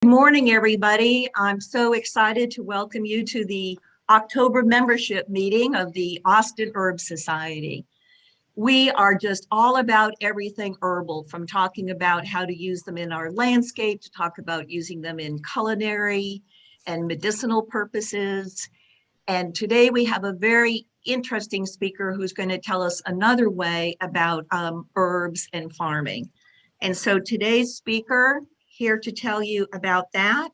Good morning, everybody. I'm so excited to welcome you to the October membership meeting of the Austin Herb Society. We are just all about everything herbal, from talking about how to use them in our landscape to talk about using them in culinary and medicinal purposes. And today we have a very interesting speaker who's going to tell us another way about herbs and farming. And so today's speaker here to tell you about that.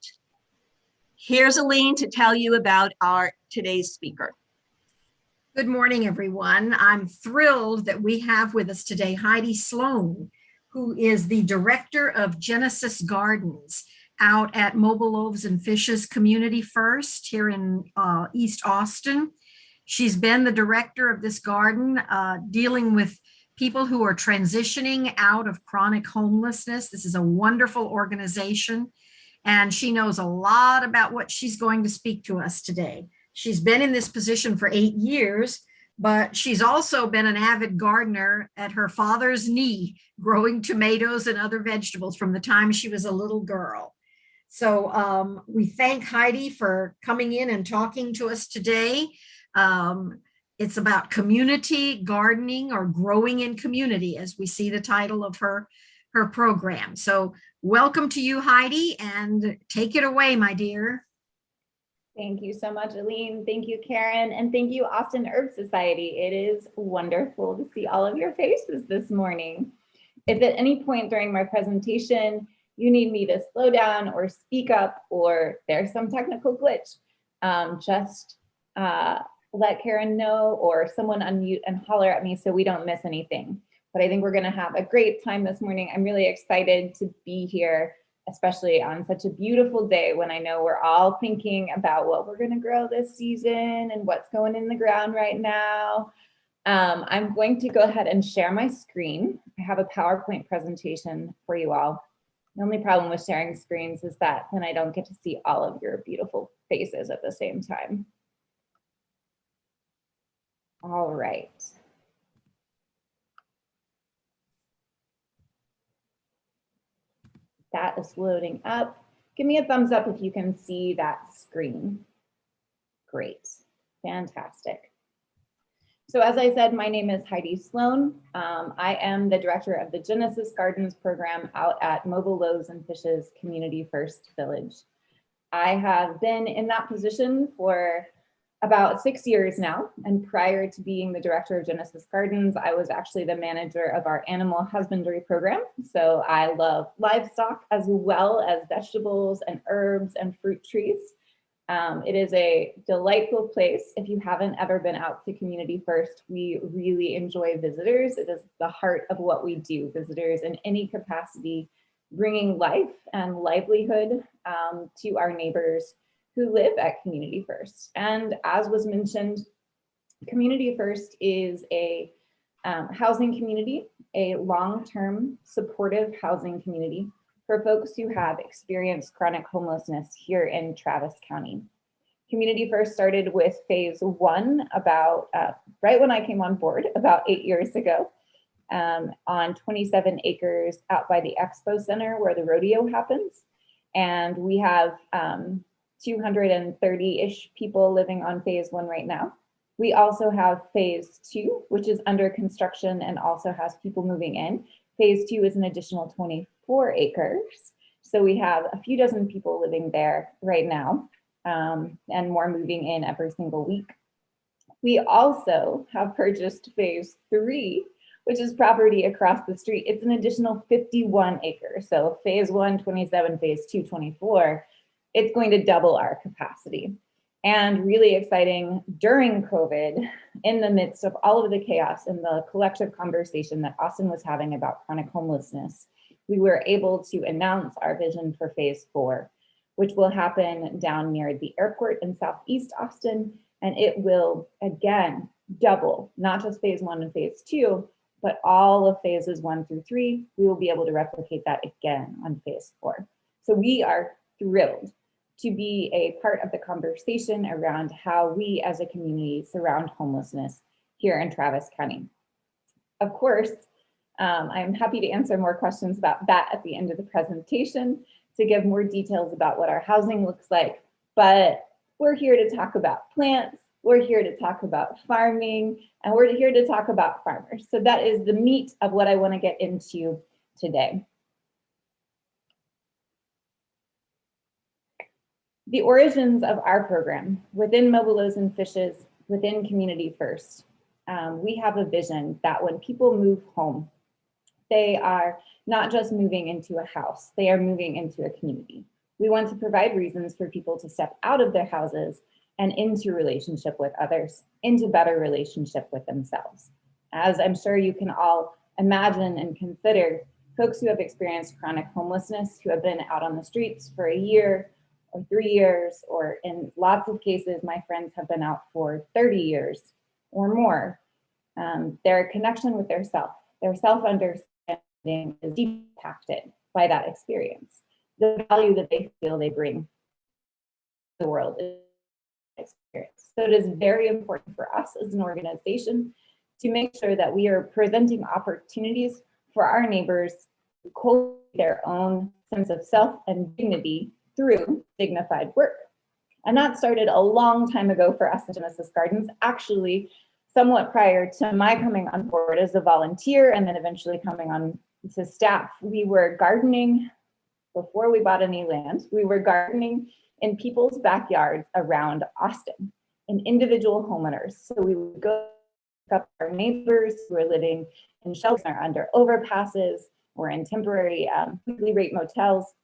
Here's Aline to tell you about our today's speaker. Good morning, everyone. I'm thrilled that we have with us today Heidi Sloan, who is the director of Genesis Gardens out at Mobile Loaves and Fishes Community First here in East Austin. She's been the director of this garden, dealing with people who are transitioning out of chronic homelessness. This is a wonderful organization, and she knows a lot about what she's going to speak to us today. She's been in this position for 8 years, but she's also been an avid gardener at her father's knee, growing tomatoes and other vegetables from the time she was a little girl. So we thank Heidi for coming in and talking to us today. It's about community gardening, or growing in community, as we see the title of her program. So welcome to you, Heidi, and take it away, my dear. Thank you so much, Aline. Thank you, Karen, and thank you, Austin Herb Society. It is wonderful to see all of your faces this morning. If at any point during my presentation you need me to slow down or speak up, or there's some technical glitch, just let Karen know, or someone unmute and holler at me so we don't miss anything. But I think we're going to have a great time this morning. I'm really excited to be here, especially on such a beautiful day when I know we're all thinking about what we're going to grow this season and what's going in the ground right now. I'm going to go ahead and share my screen. I have a PowerPoint presentation for you all. The only problem with sharing screens is that then I don't get to see all of your beautiful faces at the same time. All right. That is loading up. Give me a thumbs up if you can see that screen. Great, fantastic. So as I said, my name is Heidi Sloan. I am the director of the Genesis Gardens program out at Mobile Loaves and Fishes Community First Village. I have been in that position for about 6 years now, and prior to being the director of Genesis Gardens, I was actually the manager of our animal husbandry program. So I love livestock as well as vegetables and herbs and fruit trees. It is a delightful place. If you haven't ever been out to Community First, we really enjoy visitors. It is the heart of what we do, visitors in any capacity, bringing life and livelihood to our neighbors who live at Community First. And as was mentioned, Community First is a housing community, a long-term supportive housing community for folks who have experienced chronic homelessness here in Travis County. Community First started with phase 1 about right when I came on board about 8 years ago, on 27 acres out by the Expo Center where the rodeo happens. And we have 230-ish people living on phase 1 right now. We also have phase 2, which is under construction and also has people moving in. Phase 2 is an additional 24 acres. So we have a few dozen people living there right now, and more moving in every single week. We also have purchased phase 3, which is property across the street. It's an additional 51 acres. So phase 1, 27, phase 2, 24. It's going to double our capacity. And really exciting during COVID, in the midst of all of the chaos and the collective conversation that Austin was having about chronic homelessness, we were able to announce our vision for phase 4, which will happen down near the airport in Southeast Austin. And it will, again, double, not just phase 1 and phase 2, but all of phases 1 through 3. We will be able to replicate that again on phase 4. So we are thrilled to be a part of the conversation around how we as a community surround homelessness here in Travis County. Of course, I'm happy to answer more questions about that at the end of the presentation. to give more details about what our housing looks like, but we're here to talk about plants, we're here to talk about farming, and we're here to talk about farmers. So that is the meat of what I want to get into today. The origins of our program within Mobile Loaves and Fishes, within Community First, we have a vision that when people move home, they are not just moving into a house, they are moving into a community. We want to provide reasons for people to step out of their houses and into relationship with others, into better relationship with themselves. As I'm sure you can all imagine and consider, folks who have experienced chronic homelessness, who have been out on the streets for a year or 3 years, or in lots of cases, my friends have been out for 30 years or more. Their connection with their self-understanding is deeply impacted by that experience. The value that they feel they bring to the world is experience. So it is very important for us as an organization to make sure that we are presenting opportunities for our neighbors to cultivate their own sense of self and dignity through dignified work. And that started a long time ago for us at Genesis Gardens, actually somewhat prior to my coming on board as a volunteer and then eventually coming on to staff. We were gardening before we bought any land. We were gardening in people's backyards around Austin, in individual homeowners. So we would go pick up our neighbors who are living in shelters or under overpasses or in temporary weekly rate motels.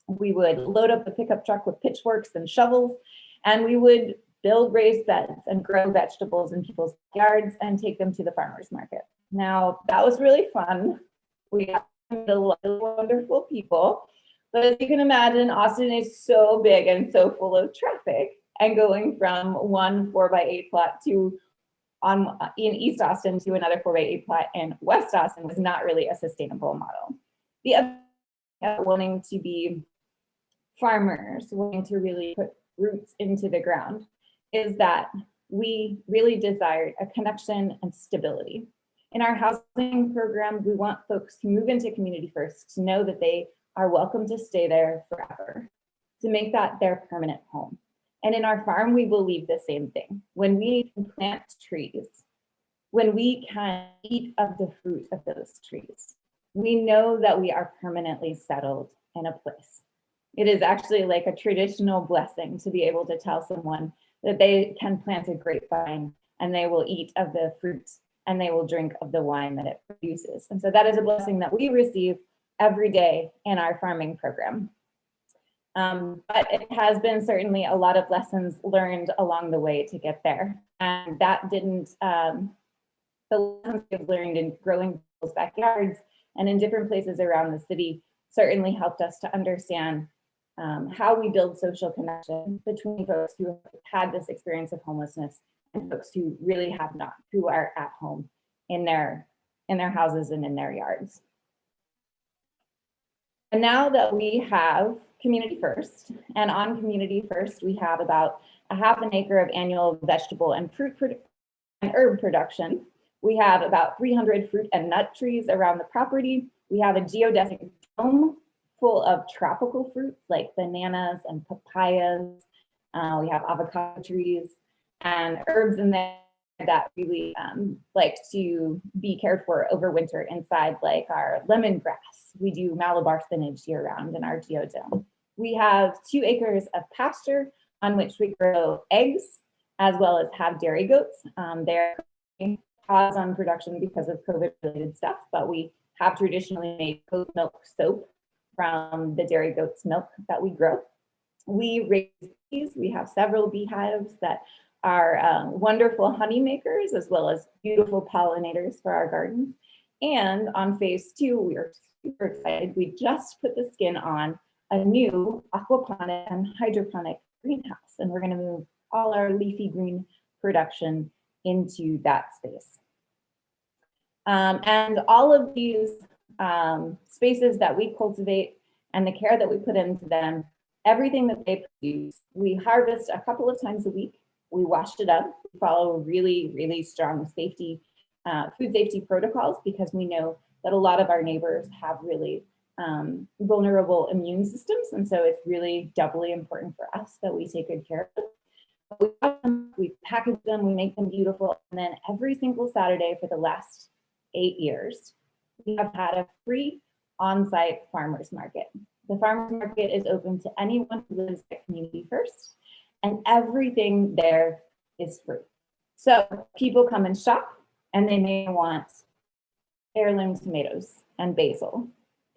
We would load up the pickup truck with pitchforks and shovels, and we would build raised beds and grow vegetables in people's yards and take them to the farmers market. Now, that was really fun. We got a lot of wonderful people, but as you can imagine, Austin is so big and so full of traffic, and going from one 4x8 plot to in East Austin to another 4x8 plot in West Austin was not really a sustainable model. The other wanting to be farmers, wanting to really put roots into the ground, is that we really desired a connection and stability. In our housing program, we want folks who move into Community First to know that they are welcome to stay there forever, to make that their permanent home. And in our farm, we believe the same thing. When we can plant trees, when we can eat of the fruit of those trees, we know that we are permanently settled in a place. It is actually like a traditional blessing to be able to tell someone that they can plant a grapevine and they will eat of the fruit and they will drink of the wine that it produces. And so that is a blessing that we receive every day in our farming program. But it has been certainly a lot of lessons learned along the way to get there. And that didn't, the lessons we've learned in growing people's backyards and in different places around the city certainly helped us to understand how we build social connection between folks who have had this experience of homelessness and folks who really have not, who are at home in their houses and in their yards. And now that we have Community First, and on Community First, we have about a half an acre of annual vegetable and fruit and herb production. We have about 300 fruit and nut trees around the property. We have a geodesic dome full of tropical fruits like bananas and papayas. We have avocado trees and herbs in there that really like to be cared for over winter inside, like our lemongrass. We do Malabar spinach year round in our geodome. We have 2 acres of pasture on which we grow eggs, as well as have dairy goats. They're pause on production because of COVID-related stuff, but we have traditionally made goat milk soap from the dairy goat's milk that we grow. We raise bees. We have several beehives that are wonderful honey makers, as well as beautiful pollinators for our gardens. And on phase 2, we are super excited. We just put the skin on a new aquaponic and hydroponic greenhouse, and we're going to move all our leafy green production into that space. And all of these spaces that we cultivate and the care that we put into them, everything that they produce, we harvest a couple of times a week. We wash it up. We follow really, really strong safety, food safety protocols, because we know that a lot of our neighbors have really vulnerable immune systems. And so it's really doubly important for us that we take good care of them. We package them, we make them beautiful. And then every single Saturday for the last 8 years, we have had a free on-site farmers market. The farmers market is open to anyone who lives at Community First, and everything there is free. So people come and shop, and they may want heirloom tomatoes and basil,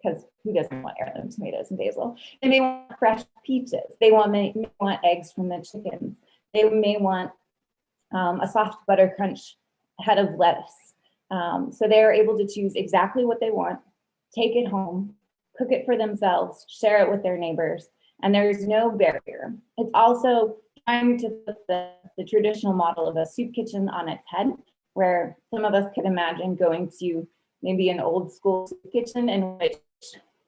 because who doesn't want heirloom tomatoes and basil? They may want fresh peaches. They may want eggs from the chickens. They may want a soft butter crunch head of lettuce. So they are able to choose exactly what they want, take it home, cook it for themselves, share it with their neighbors, and there's no barrier. It's also trying to put the traditional model of a soup kitchen on its head, where some of us could imagine going to maybe an old school soup kitchen in which,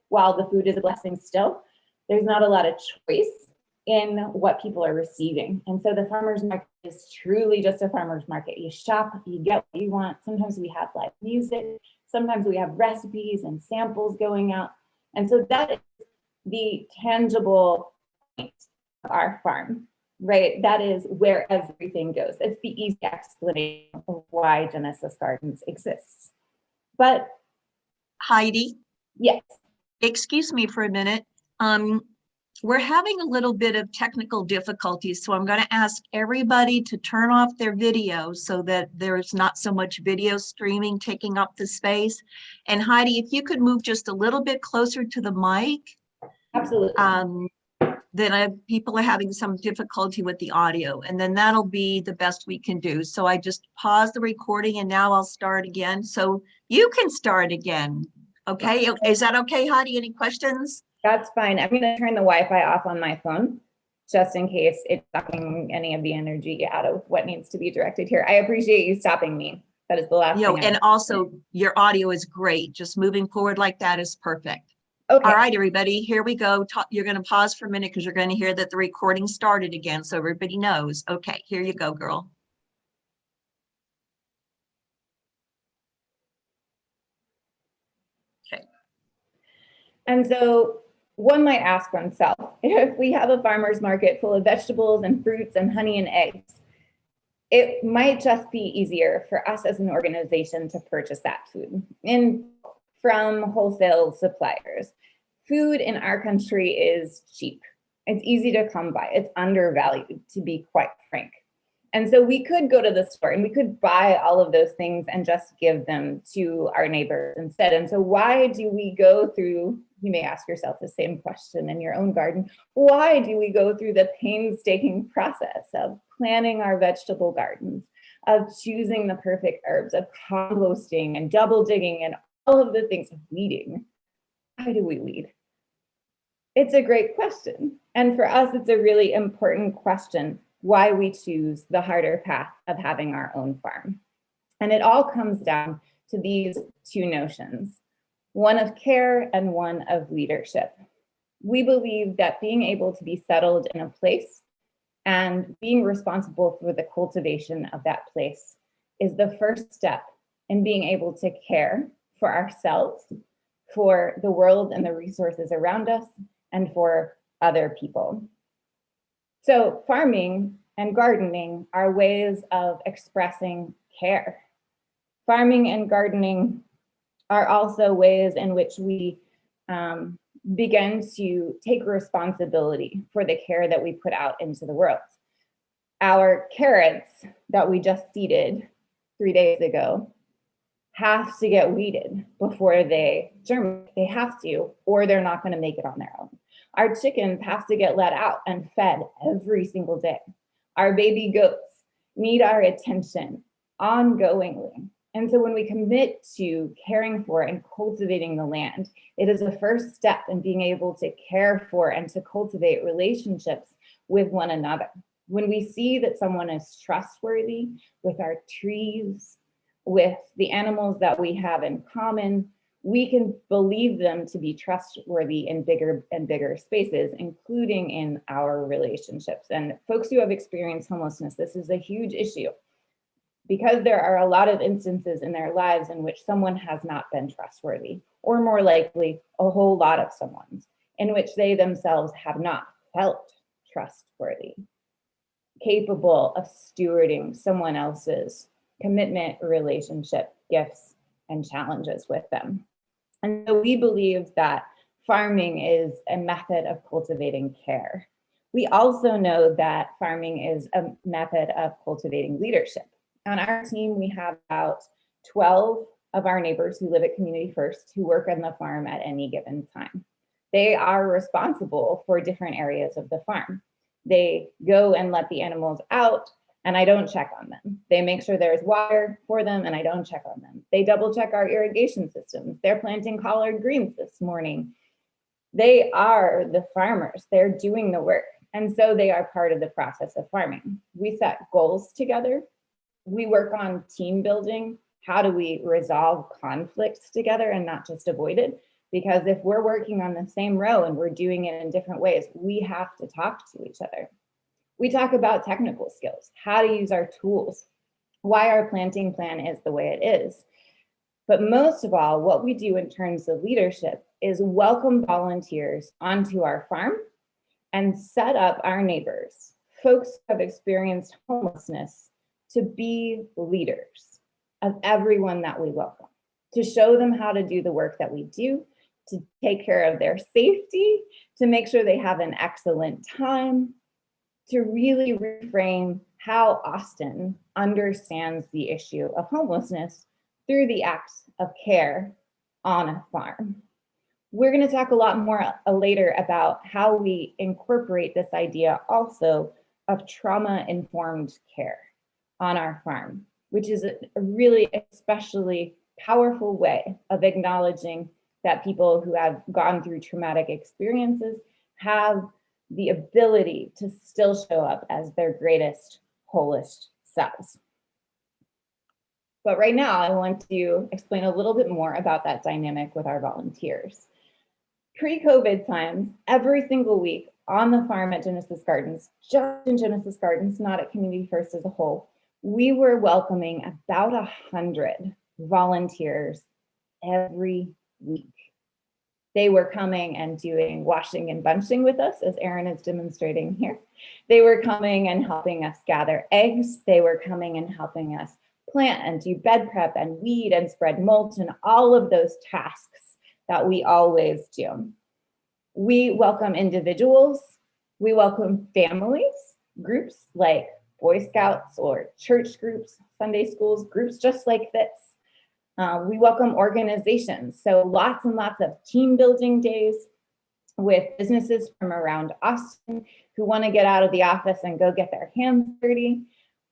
while the food is a blessing still, there's not a lot of choice in what people are receiving. And so the farmer's market is truly just a farmer's market. You shop, you get what you want. Sometimes we have live music, sometimes we have recipes and samples going out. And so that is the tangible point of our farm, right? That is where everything goes. It's the easy explanation of why Genesis Gardens exists. But Heidi, yes, excuse me for a minute. We're having a little bit of technical difficulties, so I'm going to ask everybody to turn off their video so that there's not so much video streaming taking up the space. And Heidi, if you could move just a little bit closer to the mic. absolutely. Then people are having some difficulty with the audio, and then that'll be the best we can do. So I just paused the recording and now I'll start again. So you can start again. Okay, is that okay, Heidi? Any questions? That's fine. I'm going to turn the Wi-Fi off on my phone, just in case it's sucking any of the energy out of what needs to be directed here. I appreciate you stopping me. That is the last thing. And also your audio is great. Just moving forward like that is perfect. Okay. All right, everybody, here we go. You're going to pause for a minute because you're going to hear that the recording started again, so everybody knows. Okay, here you go, girl. Okay. And so one might ask oneself, if we have a farmer's market full of vegetables and fruits and honey and eggs, it might just be easier for us as an organization to purchase that food from wholesale suppliers. Food in our country is cheap. It's easy to come by. It's undervalued, to be quite frank. And so we could go to the store and we could buy all of those things and just give them to our neighbors instead. And so why do we go through, you may ask yourself the same question in your own garden, why do we go through the painstaking process of planting our vegetable gardens, of choosing the perfect herbs, of composting and double digging and all of the things, of weeding? Why do we weed? It's a great question. And for us, it's a really important question, why we choose the harder path of having our own farm. And it all comes down to these two notions, one of care and one of leadership. We believe that being able to be settled in a place and being responsible for the cultivation of that place is the first step in being able to care for ourselves, for the world and the resources around us, and for other people. So farming and gardening are ways of expressing care. Farming and gardening are also ways in which we begin to take responsibility for the care that we put out into the world. Our carrots that we just seeded 3 days ago have to get weeded before they germinate. They have to, or they're not going to make it on their own. Our chickens have to get let out and fed every single day. Our baby goats need our attention ongoingly. And so when we commit to caring for and cultivating the land, it is a first step in being able to care for and to cultivate relationships with one another. When we see that someone is trustworthy with our trees, with the animals that we have in common, we can believe them to be trustworthy in bigger and bigger spaces, including in our relationships. And folks who have experienced homelessness, this is a huge issue. because there are a lot of instances in their lives in which someone has not been trustworthy, or more likely, a whole lot of someone's, in which they themselves have not felt trustworthy, capable of stewarding someone else's commitment, relationship, gifts, and challenges with them. And so we believe that farming is a method of cultivating care. We also know that farming is a method of cultivating leadership. On our team, we have about 12 of our neighbors who live at Community First who work on the farm at any given time. They are responsible for different areas of the farm. They go and let the animals out, and I don't check on them. They make sure there's water for them, and I don't check on them. They double check our irrigation systems. They're planting collard greens this morning. They are the farmers. They're doing the work. And so they are part of the process of farming. We set goals together. We work on team building. How do we resolve conflicts together and not just avoid it? Because if we're working on the same row and we're doing it in different ways, we have to talk to each other. We talk about technical skills, how to use our tools, why our planting plan is the way it is. But most of all, what we do in terms of leadership is welcome volunteers onto our farm and set up our neighbors, folks who have experienced homelessness, to be leaders of everyone that we welcome, to show them how to do the work that we do, to take care of their safety, to make sure they have an excellent time, to really reframe how Austin understands the issue of homelessness through the acts of care on a farm. We're going to talk a lot more later about how we incorporate this idea also of trauma-informed care on our farm, which is a really especially powerful way of acknowledging that people who have gone through traumatic experiences have the ability to still show up as their greatest, wholest selves. But right now, I want to explain a little bit more about that dynamic with our volunteers. Pre-COVID times, every single week on the farm at Genesis Gardens, just in Genesis Gardens, not at Community First as a whole, we were welcoming about 100 volunteers every week. They were coming and doing washing and bunching with us, as Erin is demonstrating here. They were coming and helping us gather eggs. They were coming and helping us plant and do bed prep and weed and spread mulch and all of those tasks that we always do. We welcome individuals. We welcome families, groups like Boy Scouts or church groups, Sunday schools, groups just like this. We welcome organizations, so lots and lots of team building days with businesses from around Austin who want to get out of the office and go get their hands dirty.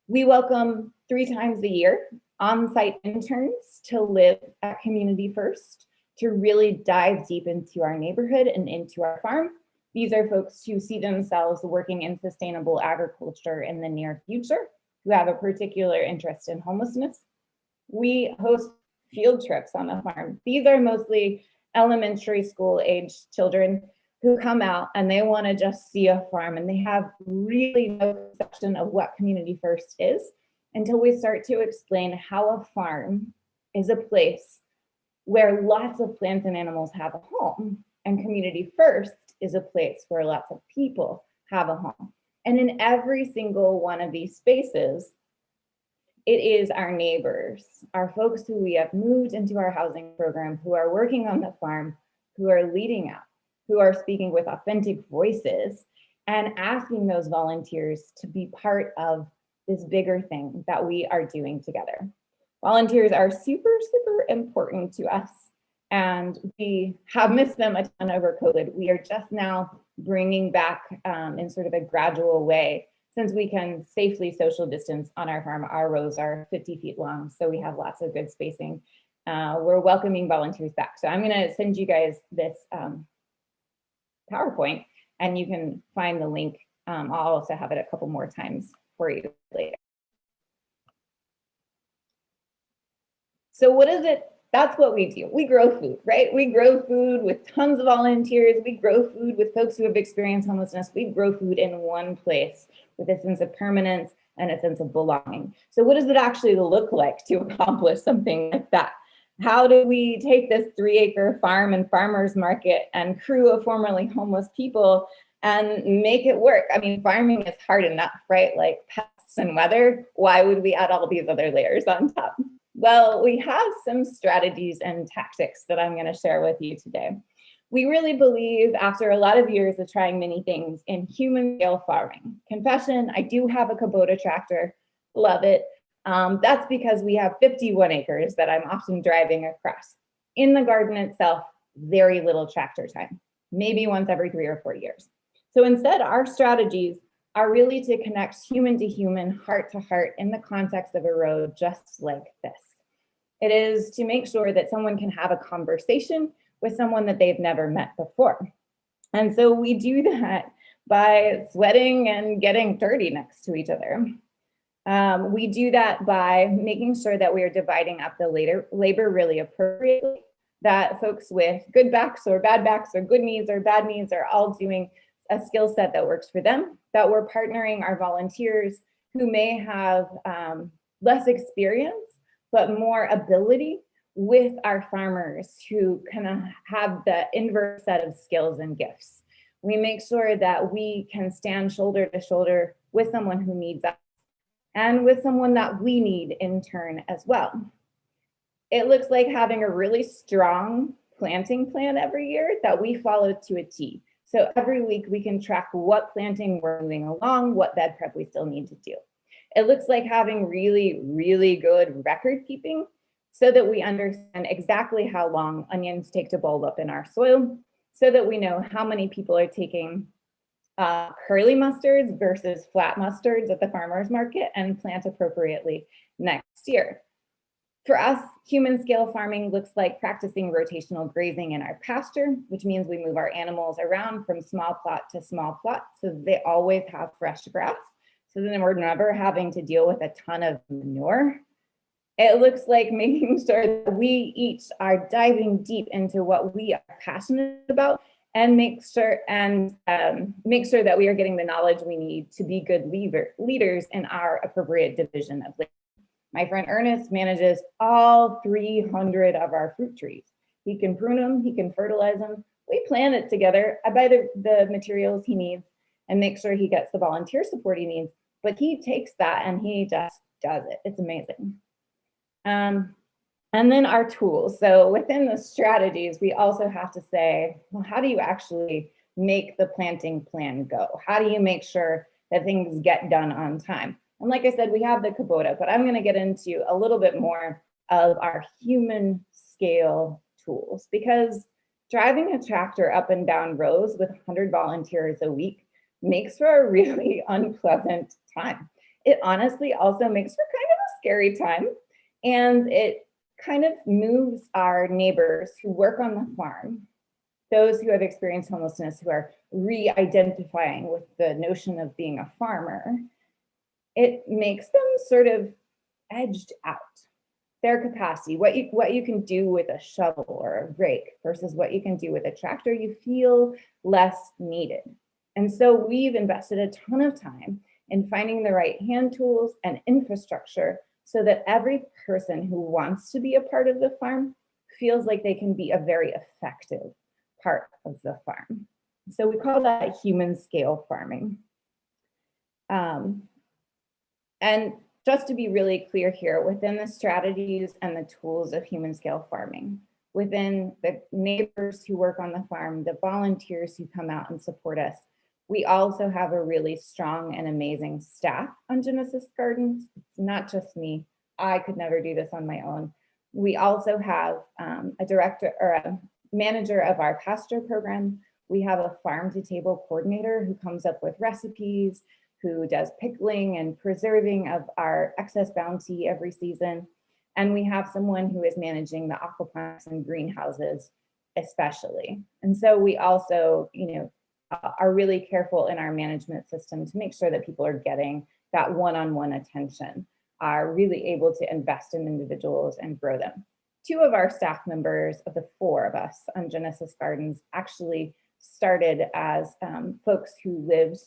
We welcome 3 times a year on-site interns to live at Community First, to really dive deep into our neighborhood and into our farm. These are folks who see themselves working in sustainable agriculture in the near future, who have a particular interest in homelessness. We host field trips on the farm. These are mostly elementary school aged children who come out and they want to just see a farm, and they have really no conception of what Community First is until we start to explain how a farm is a place where lots of plants and animals have a home, and Community First is a place where lots of people have a home. And in every single one of these spaces, it is our neighbors, our folks who we have moved into our housing program, who are working on the farm, who are leading out, who are speaking with authentic voices and asking those volunteers to be part of this bigger thing that we are doing together. Volunteers are super, super important to us, and we have missed them a ton over COVID. We are just now bringing back in sort of a gradual way, since we can safely social distance on our farm. Our rows are 50 feet long, so we have lots of good spacing. We're welcoming volunteers back. So I'm gonna send you guys this PowerPoint, and you can find the link. I'll also have it a couple more times for you later. So what is it? That's what we do. We grow food, right? We grow food with tons of volunteers. We grow food with folks who have experienced homelessness. We grow food in one place with a sense of permanence and a sense of belonging. So what does it actually look like to accomplish something like that? How do we take this 3-acre farm and farmers market and crew of formerly homeless people and make it work? I mean, farming is hard enough, right? Like pests and weather, why would we add all these other layers on top? Well, we have some strategies and tactics that I'm going to share with you today. We really believe, after a lot of years of trying many things, in human scale farming. Confession, I do have a Kubota tractor, love it. That's because we have 51 acres that I'm often driving across. In the garden itself, very little tractor time, maybe once every 3 or 4 years. So instead, our strategies are really to connect human to human, heart to heart in the context of a road just like this. It is to make sure that someone can have a conversation with someone that they've never met before. And so we do that by sweating and getting dirty next to each other. We do that by making sure that we are dividing up the labor really appropriately, that folks with good backs or bad backs or good knees or bad knees are all doing a skill set that works for them, that we're partnering our volunteers who may have less experience, but more ability with our farmers who kind of have the inverse set of skills and gifts. We make sure that we can stand shoulder to shoulder with someone who needs us and with someone that we need in turn as well. It looks like having a really strong planting plan every year that we follow to a T. So every week we can track what planting we're moving along, what bed prep we still need to do. It looks like having really, really good record keeping so that we understand exactly how long onions take to bulb up in our soil, so that we know how many people are taking curly mustards versus flat mustards at the farmer's market and plant appropriately next year. For us, human scale farming looks like practicing rotational grazing in our pasture, which means we move our animals around from small plot to small plot so they always have fresh grass. So then we're never having to deal with a ton of manure. It looks like making sure that we each are diving deep into what we are passionate about and make sure that we are getting the knowledge we need to be good leaders in our appropriate division of labor. My friend Ernest manages all 300 of our fruit trees. He can prune them, he can fertilize them. We plan it together. I buy the materials he needs and make sure he gets the volunteer support he needs, but he takes that and he just does it. It's amazing. And then our tools. So within the strategies, we also have to say, well, how do you actually make the planting plan go? How do you make sure that things get done on time? And like I said, we have the Kubota, but I'm going to get into a little bit more of our human scale tools, because driving a tractor up and down rows with 100 volunteers a week makes for a really unpleasant time. It honestly also makes for kind of a scary time. And it kind of moves our neighbors who work on the farm, those who have experienced homelessness, who are re-identifying with the notion of being a farmer, it makes them sort of edged out. Their capacity, what you can do with a shovel or a rake versus what you can do with a tractor, you feel less needed. And so we've invested a ton of time in finding the right hand tools and infrastructure so that every person who wants to be a part of the farm feels like they can be a very effective part of the farm. So we call that human scale farming. And just to be really clear here, within the strategies and the tools of human scale farming, within the neighbors who work on the farm, the volunteers who come out and support us, we also have a really strong and amazing staff on Genesis Gardens. It's not just me. I could never do this on my own. We also have a director or a manager of our pasture program. We have a farm to table coordinator who comes up with recipes, who does pickling and preserving of our excess bounty every season. And we have someone who is managing the aquaponics and greenhouses especially. And so we also, are really careful in our management system to make sure that people are getting that one-on-one attention, are really able to invest in individuals and grow them. 2 of our staff members of the 4 of us on Genesis Gardens actually started as folks who lived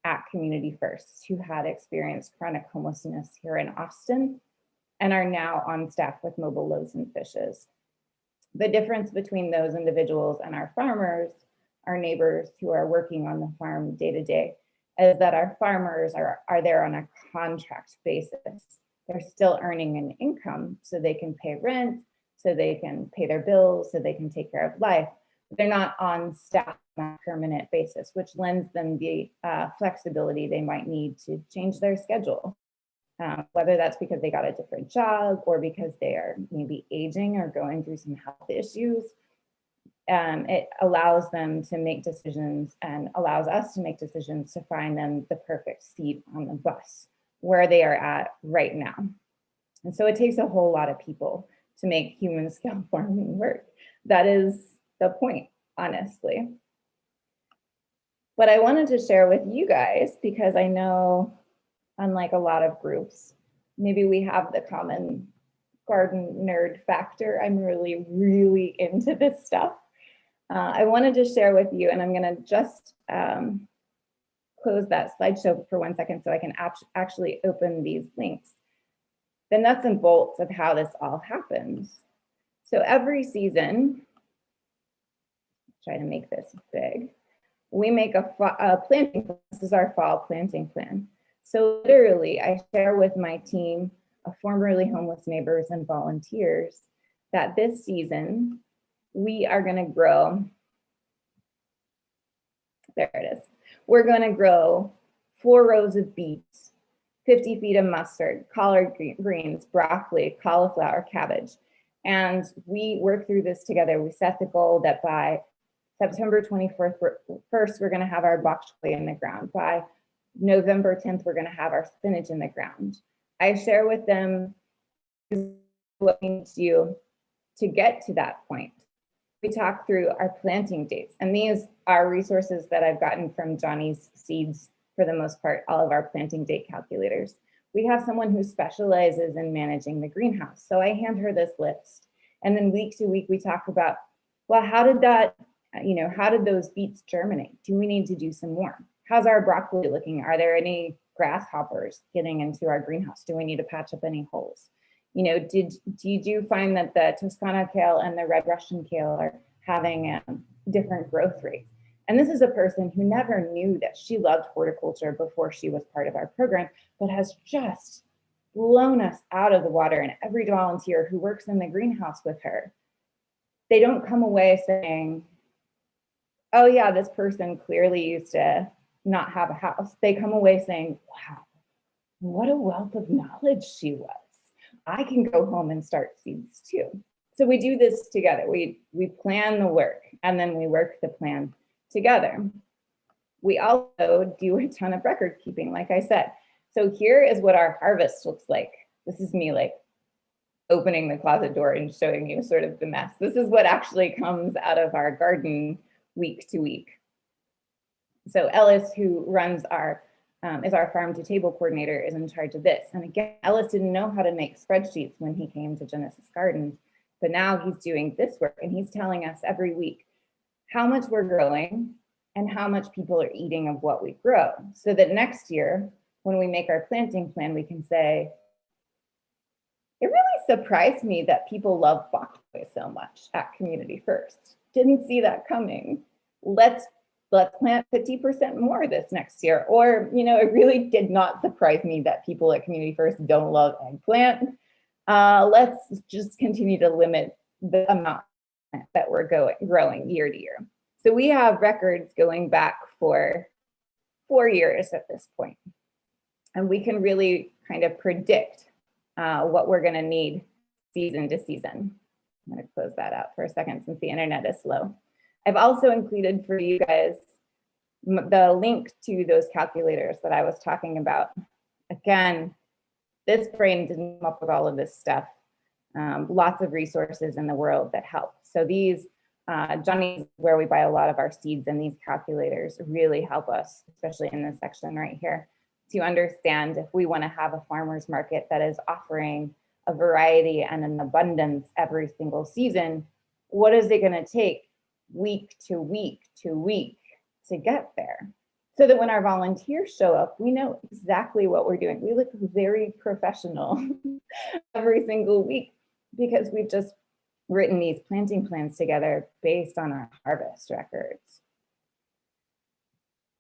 at Community First who had experienced chronic homelessness here in Austin and are now on staff with Mobile Loaves and Fishes. The difference between those individuals and our farmers, our neighbors who are working on the farm day to day, is that our farmers are there on a contract basis. They're still earning an income so they can pay rent, so they can pay their bills, so they can take care of life. They're not on staff on a permanent basis, which lends them the flexibility they might need to change their schedule. Whether that's because they got a different job or because they are maybe aging or going through some health issues. It allows them to make decisions and allows us to make decisions to find them the perfect seat on the bus where they are at right now. And so it takes a whole lot of people to make human scale farming work. That is the point, honestly. But I wanted to share with you guys, because I know, unlike a lot of groups, maybe we have the common garden nerd factor. I'm really, really into this stuff. I wanted to share with you, and I'm going to just close that slideshow for 1 second so I can actually open these links. The nuts and bolts of how this all happens. So every season, try to make this big, we make a planting plan. This is our fall planting plan. So literally, I share with my team of formerly homeless neighbors and volunteers that this season, we are going to grow, there it is. We're going to grow 4 rows of beets, 50 feet of mustard, collard greens, broccoli, cauliflower, cabbage. And we work through this together. We set the goal that by September 21st, we're going to have our bok choy in the ground. By November 10th, we're going to have our spinach in the ground. I share with them what we need to do to get to that point. We talk through our planting dates, and these are resources that I've gotten from Johnny's Seeds for the most part, all of our planting date calculators. We have someone who specializes in managing the greenhouse. So I hand her this list, and then week to week we talk about, well, how did that, how did those beets germinate? Do we need to do some more? How's our broccoli looking? Are there any grasshoppers getting into our greenhouse? Do we need to patch up any holes? Do you find that the Toscana kale and the red Russian kale are having different growth rates? And this is a person who never knew that she loved horticulture before she was part of our program, but has just blown us out of the water. And every volunteer who works in the greenhouse with her, they don't come away saying, oh yeah, this person clearly used to not have a house. They come away saying, wow, what a wealth of knowledge she was. I can go home and start seeds too. So we do this together. We plan the work and then we work the plan together. We also do a ton of record keeping, like I said. So here is what our harvest looks like. This is me like opening the closet door and showing you sort of the mess. This is what actually comes out of our garden week to week. So Ellis, who runs is our farm to table coordinator, is in charge of this. And again, Ellis didn't know how to make spreadsheets when he came to Genesis Gardens, but now he's doing this work and he's telling us every week how much we're growing and how much people are eating of what we grow. So that next year, when we make our planting plan, we can say, it really surprised me that people love bok choy so much at Community First. Didn't see that coming. Let's plant 50% more this next year. Or, it really did not surprise me that people at Community First don't love eggplant. Let's just continue to limit the amount that we're growing year to year. So we have records going back for 4 years at this point. And we can really kind of predict what we're going to need season to season. I'm going to close that out for a second since the internet is slow. I've also included for you guys the link to those calculators that I was talking about. Again, this brain didn't come up with all of this stuff. Lots of resources in the world that help. So these, Johnny's where we buy a lot of our seeds, and these calculators really help us, especially in this section right here, to understand if we want to have a farmer's market that is offering a variety and an abundance every single season, what is it going to take week to week to week to get there? so that when our volunteers show up, we know exactly what we're doing. We look very professional every single week because we've just written these planting plans together based on our harvest records.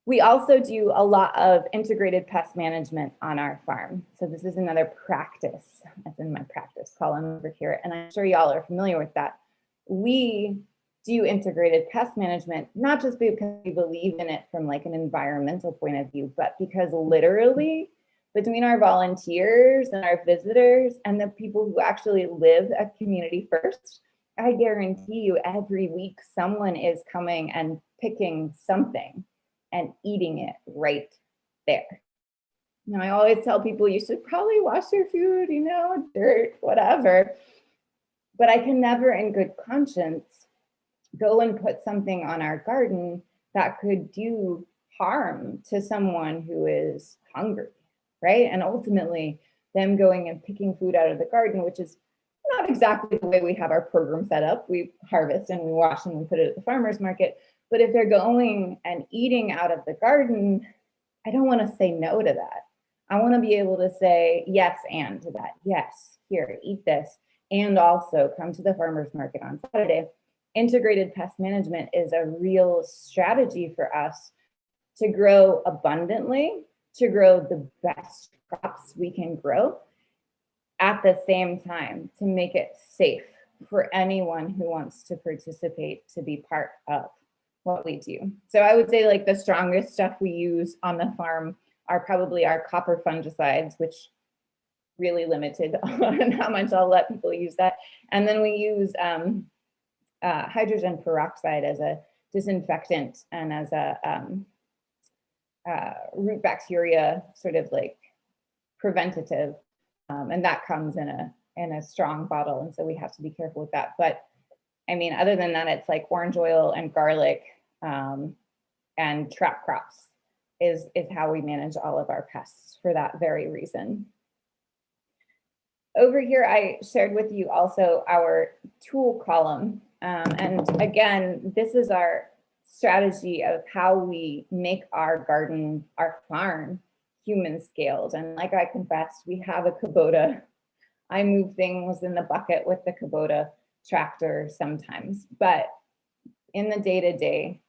We also do a lot of integrated pest management on our farm. So this is another practice. That's in my practice column over here. And I'm sure y'all are familiar with that. We do integrated pest management, not just because we believe in it from like an environmental point of view, but because literally between our volunteers and our visitors and the people who actually live at Community First, I guarantee you every week someone is coming and picking something and eating it right there. Now, I always tell people you should probably wash your food, you know, dirt, whatever. But I can never in good conscience go and put something on our garden that could do harm to someone who is hungry, right? And ultimately, them going and picking food out of the garden, which is not exactly the way we have our program set up. We harvest and we wash and we put it at the farmer's market. But if they're going and eating out of the garden, I don't want to say no to that. I want to be able to say yes and to that. Yes, here, eat this. And also come to the farmer's market on Saturday. Integrated pest management is a real strategy for us to grow abundantly, to grow the best crops we can grow at the same time, to make it safe for anyone who wants to participate, to be part of what we do. So I would say like the strongest stuff we use on the farm are probably our copper fungicides, which really limited on how much I'll let people use that. And then we use hydrogen peroxide as a disinfectant and as a root bacteria sort of like preventative. And that comes in a strong bottle. And so we have to be careful with that. But I mean, other than that, it's like orange oil and garlic and trap crops is how we manage all of our pests for that very reason. Over here, I shared with you also our tool column. And again, this is our strategy of how we make our garden, our farm, human scaled. And like I confessed, we have a Kubota. I move things in the bucket with the Kubota tractor sometimes, but in the day-to-day,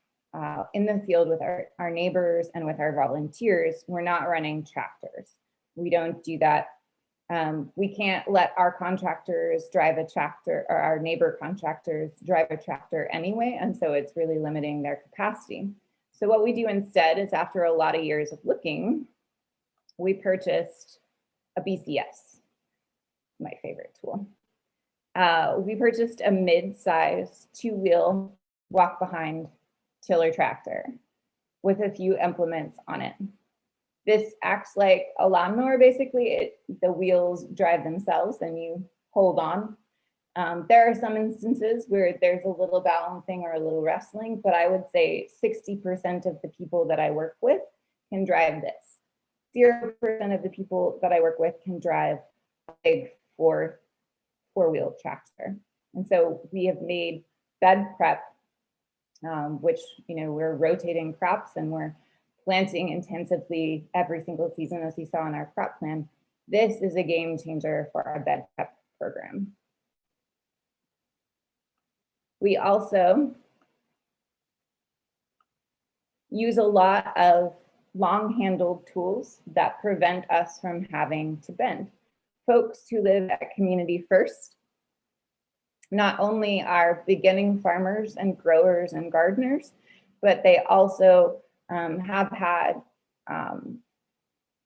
in the field with our neighbors and with our volunteers, we're not running tractors. We don't do that. We can't let our contractors drive a tractor or our neighbor contractors drive a tractor anyway. And so it's really limiting their capacity. So what we do instead is after a lot of years of looking, we purchased a BCS, my favorite tool. We purchased a mid-size 2-wheel walk-behind tiller tractor with a few implements on it. This acts like a lawnmower, basically. The wheels drive themselves and you hold on. There are some instances where there's a little balancing or a little wrestling, but I would say 60% of the people that I work with can drive this. 0% of the people that I work with can drive a big four-wheel tractor. And so we have made bed prep, which, you know, we're rotating crops and we're planting intensively every single season, as you saw in our crop plan. This is a game changer for our bed prep program. We also use a lot of long-handled tools that prevent us from having to bend. Folks who live at Community First not only are beginning farmers and growers and gardeners, but they also have had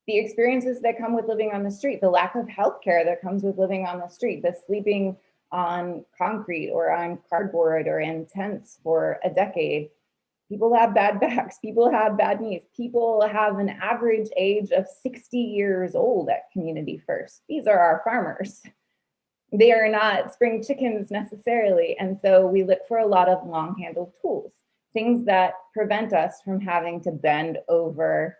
the experiences that come with living on the street, the lack of healthcare that comes with living on the street, the sleeping on concrete or on cardboard or in tents for a decade. People have bad backs, people have bad knees, people have an average age of 60 years old at Community First. These are our farmers. They are not spring chickens necessarily. And so we look for a lot of long-handled tools, things that prevent us from having to bend over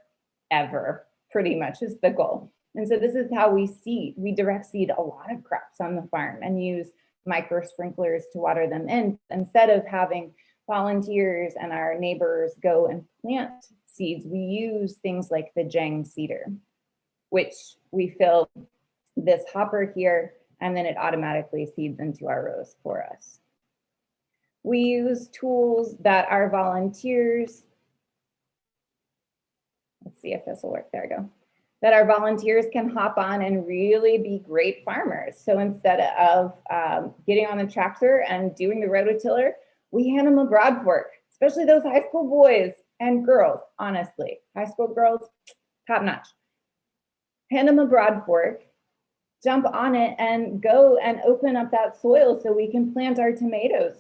ever, pretty much is the goal. And so this is how we seed. We direct seed a lot of crops on the farm and use micro sprinklers to water them in instead of having volunteers and our neighbors go and plant seeds, we use things like the Jang seeder, which we fill this hopper here, and then it automatically seeds into our rows for us. We use tools that our volunteers, let's see if this will work, there we go, that our volunteers can hop on and really be great farmers. So instead of getting on the tractor and doing the rototiller, we hand them a broad fork, especially those high school boys and girls, honestly. High school girls, top notch. Hand them a broad fork, jump on it, and go and open up that soil so we can plant our tomatoes,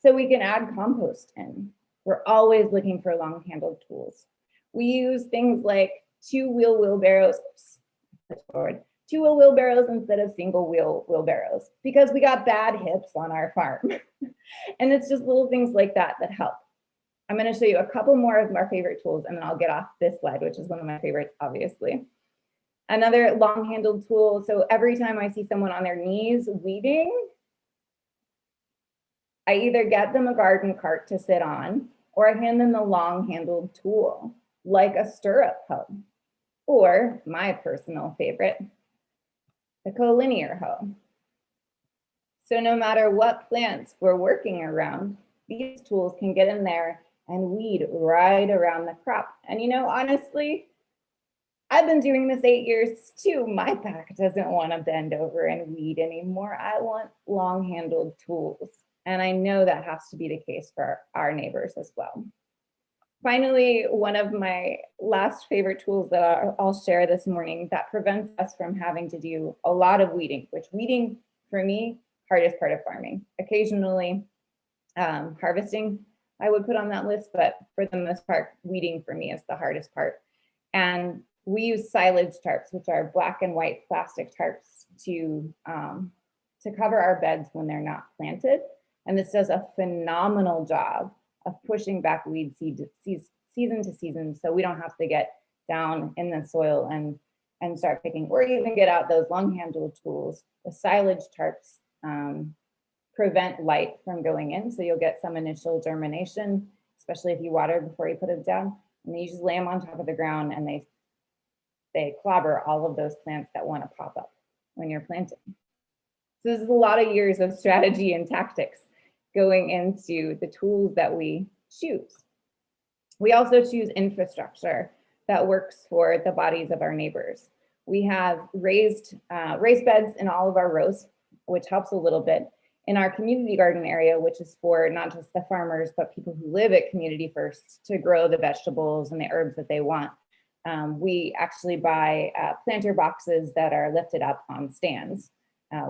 so we can add compost in. We're always looking for long-handled tools. We use things like two-wheel wheelbarrows, two-wheel wheelbarrows instead of single-wheel wheelbarrows, because we got bad hips on our farm. And it's just little things like that that help. I'm going to show you a couple more of our favorite tools, and then I'll get off this slide, which is one of my favorites, obviously. Another long-handled tool, so every time I see someone on their knees weeding, I either get them a garden cart to sit on, or I hand them a long-handled tool, like a stirrup hoe, or my personal favorite, the collinear hoe. So no matter what plants we're working around, these tools can get in there and weed right around the crop. And you know, honestly, I've been doing this 8 years too. My back doesn't want to bend over and weed anymore. I want long-handled tools. And I know that has to be the case for our neighbors as well. Finally, one of my last favorite tools that I'll share this morning that prevents us from having to do a lot of weeding, which weeding for me, hardest part of farming. Occasionally harvesting I would put on that list, but for the most part, weeding for me is the hardest part. And we use silage tarps, which are black and white plastic tarps to cover our beds when they're not planted. And this does a phenomenal job of pushing back weeds season to season, so we don't have to get down in the soil and start picking, or even get out those long-handled tools. The silage tarps prevent light from going in, so you'll get some initial germination, especially if you water before you put it down. And then you just lay them on top of the ground, and they clobber all of those plants that want to pop up when you're planting. So this is a lot of years of strategy and tactics going into the tools that we choose. We also choose infrastructure that works for the bodies of our neighbors. We have raised beds in all of our rows, which helps a little bit. In our community garden area, which is for not just the farmers, but people who live at Community First to grow the vegetables and the herbs that they want. We actually buy planter boxes that are lifted up on stands.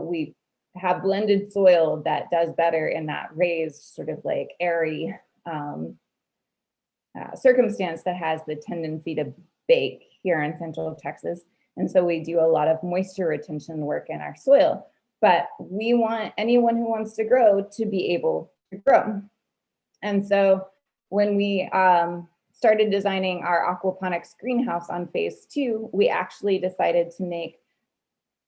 We have blended soil that does better in that raised sort of like airy circumstance that has the tendency to bake here in Central Texas. And so we do a lot of moisture retention work in our soil. But we want anyone who wants to grow to be able to grow. And so when we started designing our Aquaponics Greenhouse on phase 2, we actually decided to make,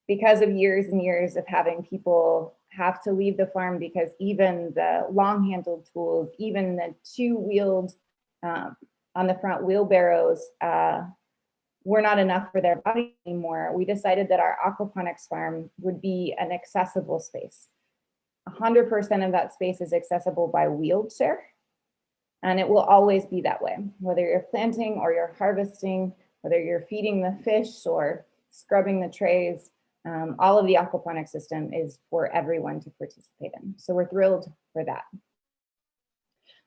because of years and years of having people have to leave the farm because even the long-handled tools, even the two-wheeled on the front wheelbarrows were not enough for their body anymore, we decided that our aquaponics farm would be an accessible space. 100% of that space is accessible by wheelchair, and it will always be that way. Whether you're planting or you're harvesting, whether you're feeding the fish or scrubbing the trays, all of the aquaponics system is for everyone to participate in. So we're thrilled for that.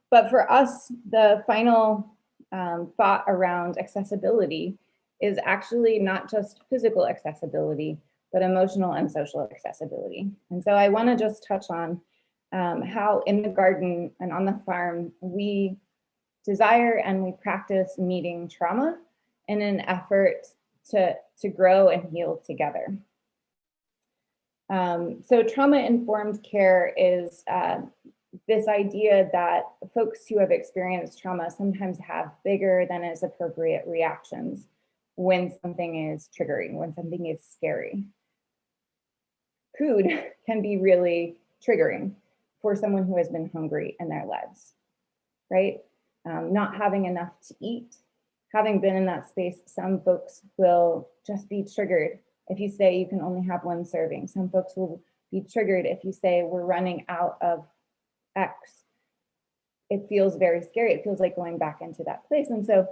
But for us, the final thought around accessibility is actually not just physical accessibility, but emotional and social accessibility. And so I want to just touch on how in the garden and on the farm, we desire and we practice meeting trauma in an effort to grow and heal together. So trauma-informed care is this idea that folks who have experienced trauma sometimes have bigger than is appropriate reactions when something is triggering, when something is scary. Food can be really triggering for someone who has been hungry in their lives, right? Not having enough to eat Having been in that space, some folks will just be triggered if you say you can only have one serving. Some folks will be triggered if you say we're running out of X. It feels very scary. It feels like going back into that place. And so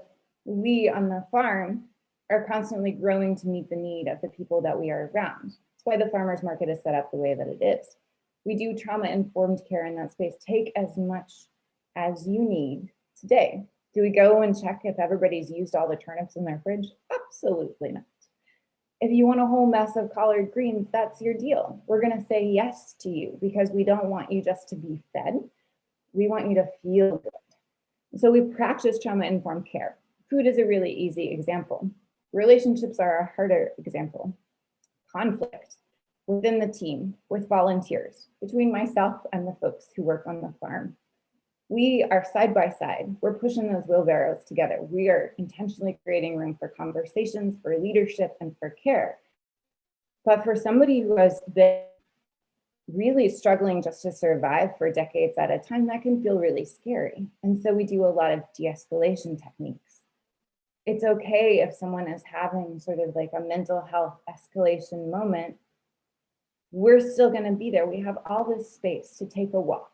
we on the farm are constantly growing to meet the need of the people that we are around. That's why the farmers market is set up the way that it is. We do trauma-informed care in that space. Take as much as you need today. Do we go and check if everybody's used all the turnips in their fridge? Absolutely not. If you want a whole mess of collard greens, that's your deal. We're gonna say yes to you because we don't want you just to be fed. We want you to feel good. So we practice trauma-informed care. Food is a really easy example. Relationships are a harder example. Conflict within the team, with volunteers, between myself and the folks who work on the farm. We are side by side. We're pushing those wheelbarrows together. We are intentionally creating room for conversations, for leadership, and for care. But for somebody who has been really struggling just to survive for decades at a time, that can feel really scary. And so we do a lot of de-escalation techniques. It's okay if someone is having sort of like a mental health escalation moment. We're still going to be there. We have all this space to take a walk.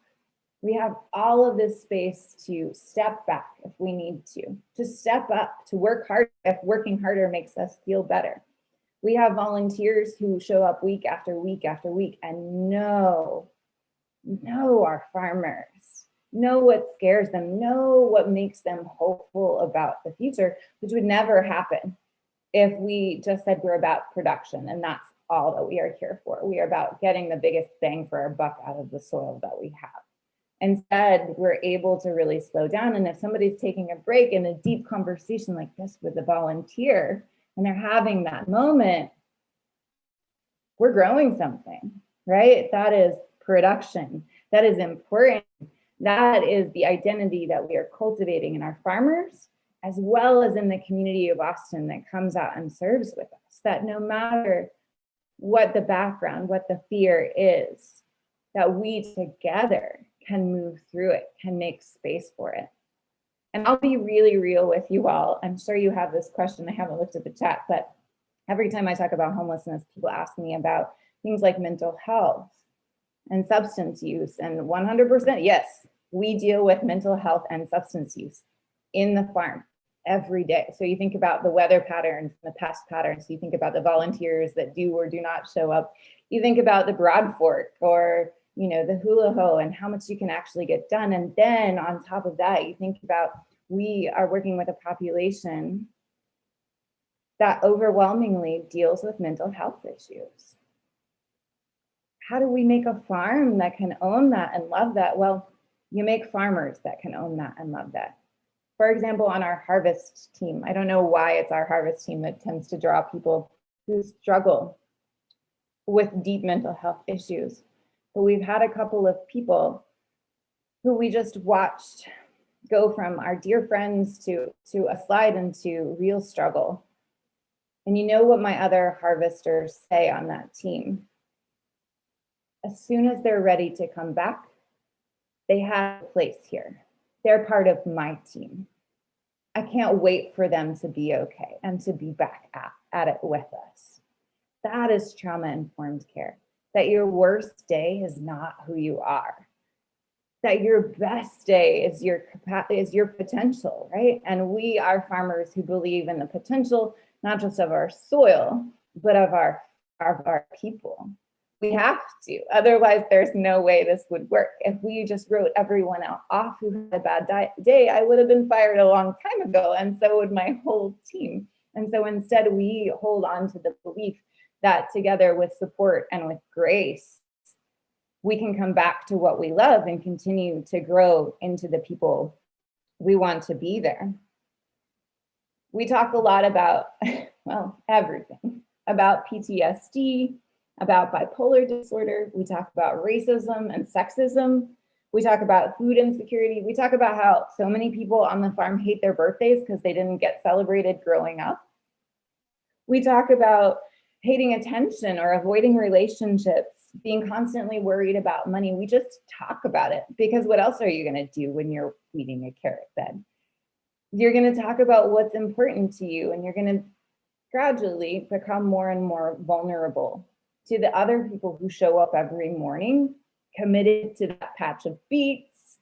We have all of this space to step back if we need to step up, to work hard if working harder makes us feel better. We have volunteers who show up week after week after week and know our farmers, know what scares them, know what makes them hopeful about the future, which would never happen if we just said we're about production and that's all that we are here for. We are about getting the biggest bang for our buck out of the soil that we have. Instead, we're able to really slow down. And if somebody's taking a break in a deep conversation like this with a volunteer, and they're having that moment, we're growing something, right? That is production. That is important. That is the identity that we are cultivating in our farmers, as well as in the community of Austin that comes out and serves with us. That no matter what the background, what the fear is, that we together can move through it, can make space for it. And I'll be really real with you all. I'm sure you have this question. I haven't looked at the chat, but every time I talk about homelessness, people ask me about things like mental health and substance use. And 100%, yes, we deal with mental health and substance use in the farm every day. So you think about the weather patterns, the pest patterns, you think about the volunteers that do or do not show up. You think about the Broad Fork or the hula ho and how much you can actually get done. And then on top of that, you think about we are working with a population that overwhelmingly deals with mental health issues. How do we make a farm that can own that and love that? Well, you make farmers that can own that and love that. For example, on our harvest team, I don't know why it's our harvest team that tends to draw people who struggle with deep mental health issues. But we've had a couple of people who we just watched go from our dear friends to a slide into real struggle. And you know what my other harvesters say on that team? As soon as they're ready to come back, they have a place here. They're part of my team. I can't wait for them to be okay and to be back at it with us. That is trauma-informed care. That your worst day is not who you are. That your best day is your potential, right? And we are farmers who believe in the potential, not just of our soil, but of our people. We have to, otherwise there's no way this would work. If we just wrote everyone off who had a bad day, I would have been fired a long time ago, and so would my whole team. And so instead we hold on to the belief that together with support and with grace, we can come back to what we love and continue to grow into the people we want to be there. We talk a lot about, well, everything, about PTSD, about bipolar disorder. We talk about racism and sexism. We talk about food insecurity. We talk about how so many people on the farm hate their birthdays because they didn't get celebrated growing up. We talk about hating attention or avoiding relationships, being constantly worried about money. We just talk about it because what else are you going to do when you're feeding a carrot bed? You're going to talk about what's important to you, and you're going to gradually become more and more vulnerable to the other people who show up every morning, committed to that patch of beets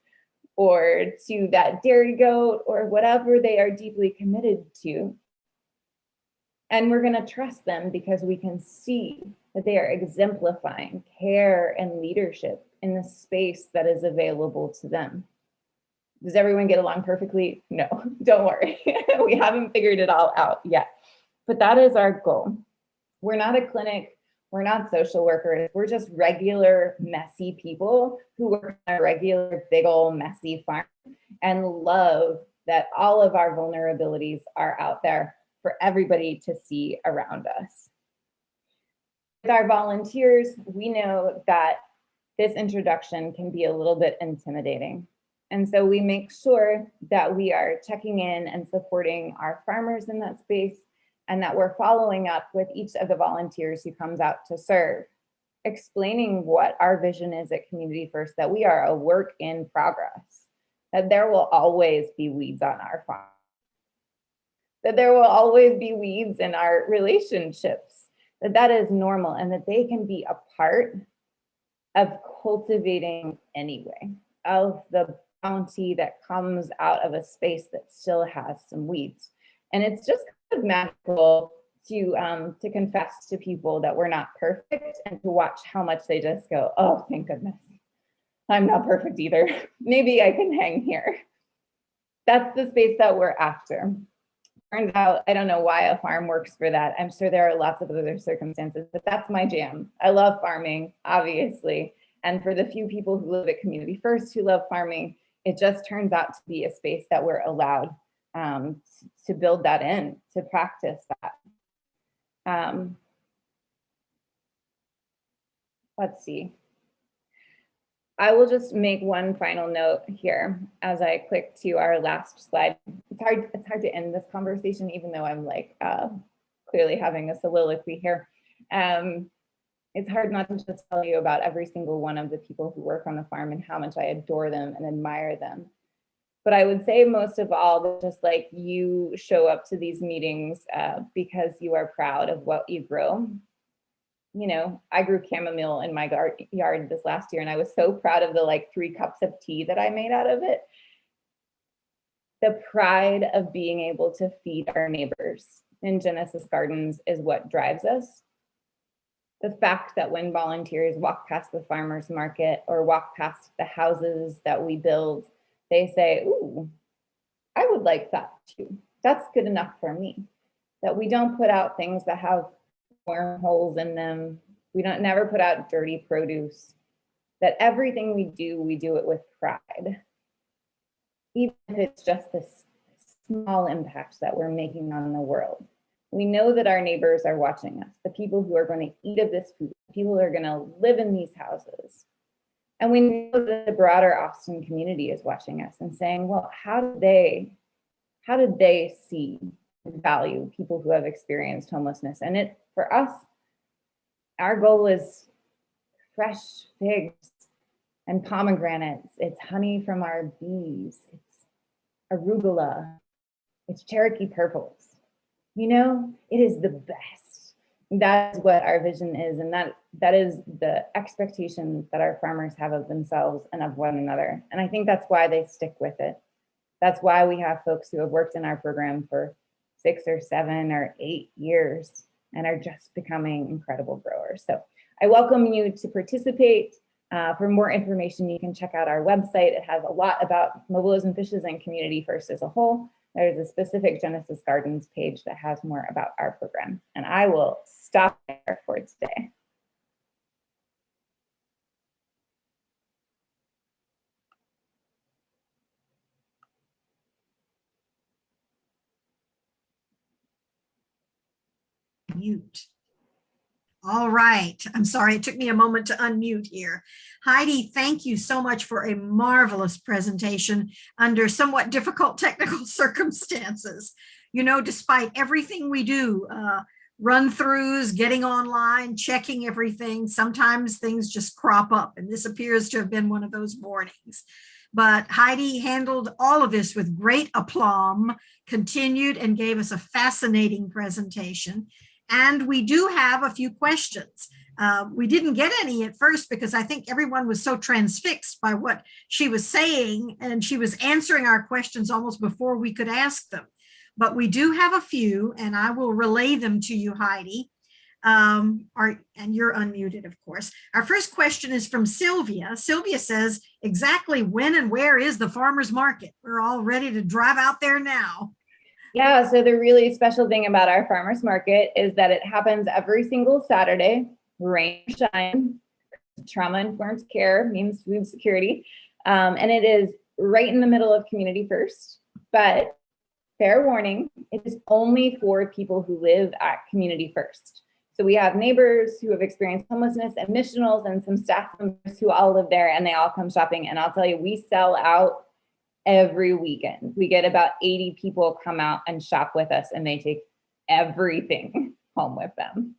or to that dairy goat or whatever they are deeply committed to. And we're going to trust them because we can see that they are exemplifying care and leadership in the space that is available to them. Does everyone get along perfectly? No, don't worry. We haven't figured it all out yet. But that is our goal. We're not a clinic. We're not social workers. We're just regular, messy people who work on a regular, big old messy farm and love that all of our vulnerabilities are out there for everybody to see around us. With our volunteers, we know that this introduction can be a little bit intimidating. And so we make sure that we are checking in and supporting our farmers in that space, and that we're following up with each of the volunteers who comes out to serve, explaining what our vision is at Community First, that we are a work in progress, that there will always be weeds on our farm, that there will always be weeds in our relationships, that that is normal, and that they can be a part of cultivating anyway, of the bounty that comes out of a space that still has some weeds. And it's just kind of magical to confess to people that we're not perfect and to watch how much they just go, oh, thank goodness, I'm not perfect either. Maybe I can hang here. That's the space that we're after. Turns out, I don't know why a farm works for that. I'm sure there are lots of other circumstances, but that's my jam. I love farming, obviously. And for the few people who live at Community First who love farming, it just turns out to be a space that we're allowed to build that in, to practice that. Let's see. I will just make one final note here as I click to our last slide. It's hard to end this conversation, even though I'm like clearly having a soliloquy here. It's hard not to just tell you about every single one of the people who work on the farm and how much I adore them and admire them. But I would say most of all, just like you show up to these meetings because you are proud of what you grow. You know, I grew chamomile in my yard this last year, and I was so proud of the like 3 cups of tea that I made out of it. The pride of being able to feed our neighbors in Genesis Gardens is what drives us. The fact that when volunteers walk past the farmers market or walk past the houses that we build, they say, ooh, I would like that too. That's good enough for me. That we don't put out things that have wormholes in them. We don't never put out dirty produce. That everything we do it with pride. Even if it's just this small impact that we're making on the world. We know that our neighbors are watching us, the people who are going to eat of this food, the people who are going to live in these houses. And we know that the broader Austin community is watching us and saying, well, how did they see value people who have experienced homelessness? And for us, our goal is fresh figs and pomegranates. It's honey from our bees. It's arugula. It's Cherokee purples. You know, it is the best. That's what our vision is. And that is the expectation that our farmers have of themselves and of one another. And I think that's why they stick with it. That's why we have folks who have worked in our program for 6 or 7 or 8 years and are just becoming incredible growers. So I welcome you to participate. For more information, you can check out our website. It has a lot about Mobile Loaves and Fishes and Community First as a whole. There's a specific Genesis Gardens page that has more about our program. And I will stop there for today. Mute. All right. I'm sorry, it took me a moment to unmute here. Heidi, thank you so much for a marvelous presentation under somewhat difficult technical circumstances. You know, despite everything we do, run-throughs, getting online, checking everything, sometimes things just crop up, and this appears to have been one of those mornings. but Heidi handled all of this with great aplomb, continued and gave us a fascinating presentation. And we do have a few questions. We didn't get any at first because I think everyone was so transfixed by what she was saying, and she was answering our questions almost before we could ask them. But we do have a few, and I will relay them to you, Heidi. And you're unmuted, of course. Our first question is from Sylvia. Sylvia says, exactly when and where is the farmer's market? We're all ready to drive out there now. Yeah, so the really special thing about our farmer's market is that it happens every single Saturday, rain or shine. Trauma-informed care means food security. And it is right in the middle of Community First. But fair warning, it is only for people who live at Community First. So we have neighbors who have experienced homelessness and missionals and some staff members who all live there, and they all come shopping. And I'll tell you, we sell out every weekend. We get about 80 people come out and shop with us, and they take everything home with them.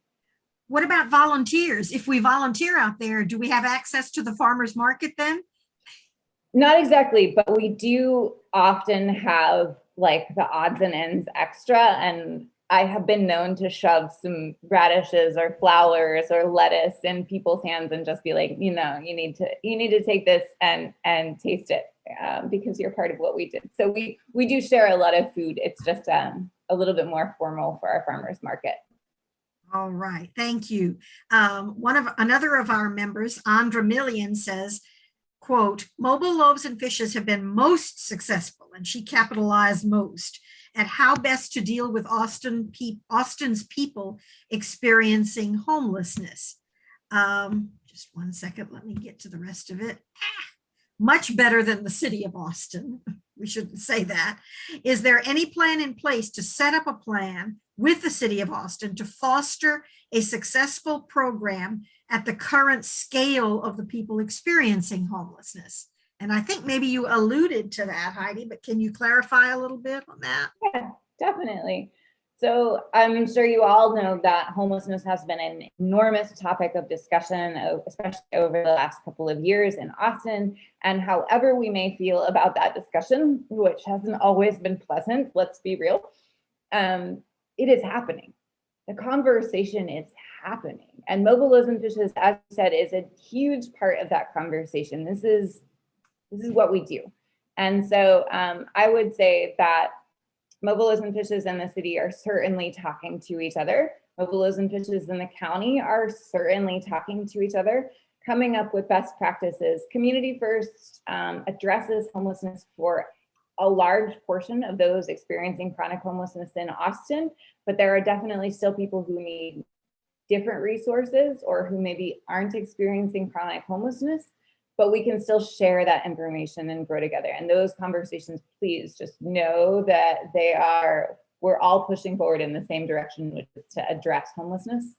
What about volunteers? If we volunteer out there, do we have access to the farmer's market then? Not exactly, but we do often have like the odds and ends extra. And I have been known to shove some radishes or flowers or lettuce in people's hands and just be like, you know, you need to take this and taste it because you're part of what we did. So we do share a lot of food. It's just a little bit more formal for our farmers market. All right, thank you. Another of our members, Andra Millian, says, quote, mobile loaves and fishes have been most successful, and she capitalized most, at how best to deal with Austin's people experiencing homelessness. Just one second, let me get to the rest of it. Much better than the city of Austin. We shouldn't say that. Is there any plan in place to set up a plan with the city of Austin to foster a successful program at the current scale of the people experiencing homelessness? And I think maybe you alluded to that, Heidi, but can you clarify a little bit on that? Yeah, definitely. So I'm sure you all know that homelessness has been an enormous topic of discussion, especially over the last couple of years in Austin. And however we may feel about that discussion, which hasn't always been pleasant, let's be real, it is happening. The conversation is happening. And mobile loaves and fishes, as you said, is a huge part of that conversation. This is what we do. And so I would say that mobile loaves and fishes in the city are certainly talking to each other. Mobile loaves and fishes in the county are certainly talking to each other, coming up with best practices. Community First addresses homelessness for a large portion of those experiencing chronic homelessness in Austin, but there are definitely still people who need different resources or who maybe aren't experiencing chronic homelessness, but we can still share that information and grow together. And those conversations, please just know that we're all pushing forward in the same direction, which is to address homelessness.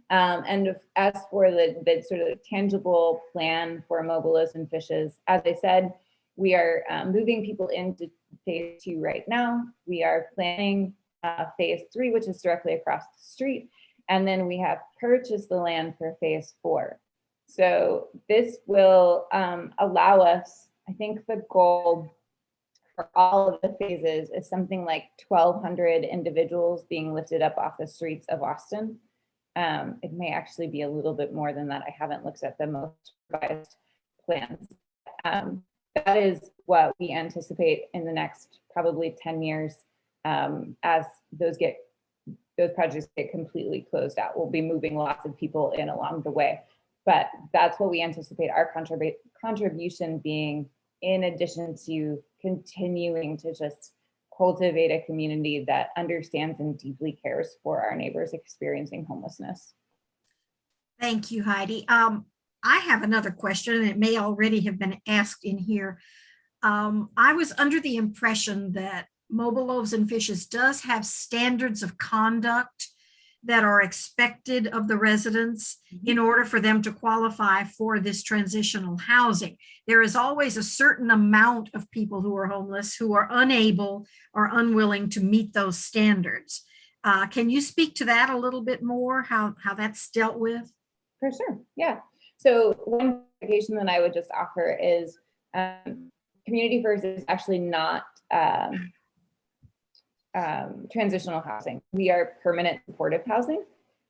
And as for the sort of tangible plan for mobile loaves and fishes, as I said, we are moving people into phase 2 right now. We are planning phase 3, which is directly across the street. And then we have purchased the land for phase 4. So this will allow us, I think the goal for all of the phases is something like 1,200 individuals being lifted up off the streets of Austin. It may actually be a little bit more than that. I haven't looked at the most revised plans. That is what we anticipate in the next probably 10 years as those projects get completely closed out. We'll be moving lots of people in along the way, but that's what we anticipate our contribution being, in addition to continuing to just cultivate a community that understands and deeply cares for our neighbors experiencing homelessness. Thank you, Heidi. I have another question, and it may already have been asked in here. I was under the impression that Mobile Loaves and Fishes does have standards of conduct that are expected of the residents in order for them to qualify for this transitional housing. There is always a certain amount of people who are homeless who are unable or unwilling to meet those standards. Can you speak to that a little bit more, how that's dealt with? For sure, yeah. So one clarification that I would just offer is Community First is actually not transitional housing. We are permanent supportive housing,